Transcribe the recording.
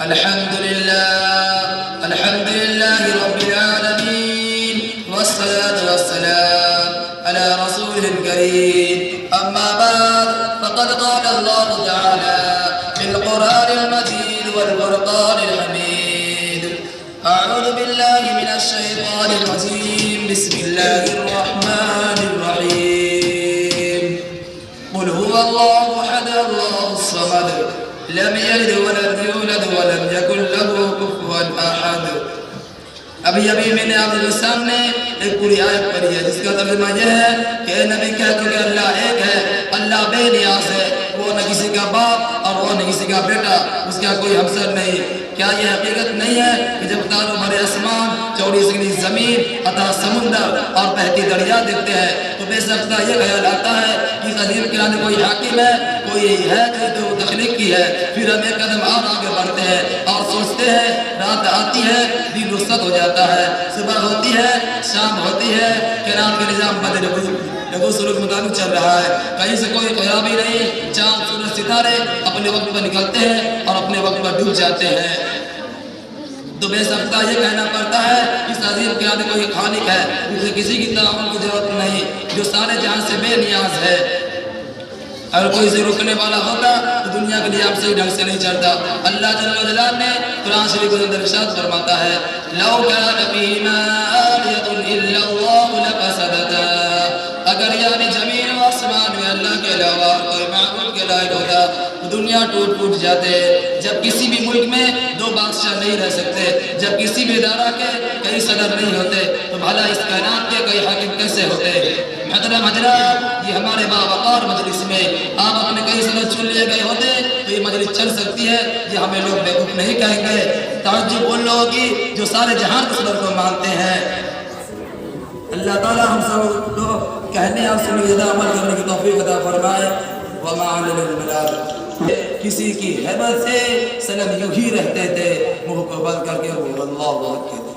الحمد لله رب العالمين، والصلاة والسلام على رسوله الكريم. أما بعد، فقد قال الله تعالى في القرآن المجيد والفرقان الحميد: أعوذ بالله من الشيطان الرجيم، بسم الله الرحمن الرحيم. قل هو الله أحد الله الصمد لم يلد ولم يولد ولم يكن له كفوا احد. ابھی میں نے آپ کے سامنے ایک پوری آیت پڑھی ہے جس کا ترجمہ یہ ہے کہ اے نبی کہہ دو کہ اللہ ایک ہے، اللہ بے نیاز ہے، وہ نہ کسی کا باپ اور وہ نہ کسی کا بیٹا، اس کا کوئی ہمسر نہیں۔ کیا یہ حقیقت نہیں ہے کہ جب تاروں بھرے آسمان، چوڑی سگنی زمین، عطا سمندر اور بہتی دریا دیکھتے ہیں تو بے سختہ یہ خیال آتا ہے کہ قدیم کرانے کوئی حاکم ہے، کوئی ہے جو تخلیق کی ہے۔ پھر ہم ایک قدم اور آگے بڑھتے ہیں اور سوچتے ہیں، رات آتی ہے، دن رخصت ہو جاتا ہے، صبح ہوتی ہے، شام ہوتی ہے، کائنات کا نظام بدل لگو سلوک مطابق چل رہا ہے، کہیں سے کوئی خرابی نہیں۔ چاند سورج ستارے اپنے وقت پر نکلتے ہیں اور اپنے وقت پر ڈوب جاتے ہیں۔ تو بے سختہ یہ کہنا پڑتا ہے کہ اس عظیم قیادت کوئی خالق ہے، اسے کسی کی تعاون کی ضرورت نہیں، جو سارے جہان سے بے نیاز ہے۔ اگر کوئی اسے روکنے والا ہوگا تو دنیا کے لیے آپ صحیح ڈھنگ سے نہیں چلتا۔ اللہ جل جلالہ نے قرآن شریف کے اندر ارشاد فرماتا ہے: لو کان فیہما آلیۃ الا اللہ لفسدتا، اگر یعنی زمین و آسمان میں اللہ کے علاوہ کوئی معبود کے لائق ہوتا تو دنیا ٹوٹ جاتے۔ جب کسی بھی ملک میں دو بادشاہ نہیں رہ سکتے، جب کسی بھی ادارہ کے کئی صدر نہیں ہوتے تو بھلا اس کائنات کے کئی حاکم کیسے ہوتے؟ محترم حضرات، یہ ہمارے باوقار مجلس میں آپ اپنے کئی صدر چن لیے گئے ہوتے تو یہ مجلس چل سکتی ہے، یہ ہمیں لوگ بیوقوف نہیں کہیں گے۔ تعجب ان لوگوں کی جو سارے جہان کے صدر کو مانتے ہیں۔ اللہ تعالی ہم سب کو کہنے اور سننے زیادہ عمل کرنے کی توفیق عطا فرمائے۔ وما علینا البلاغ۔ کسی کی حیبت سے سلم یوں ہی رہتے تھے، منہ کو بند کر کے وہ اللہ کہتے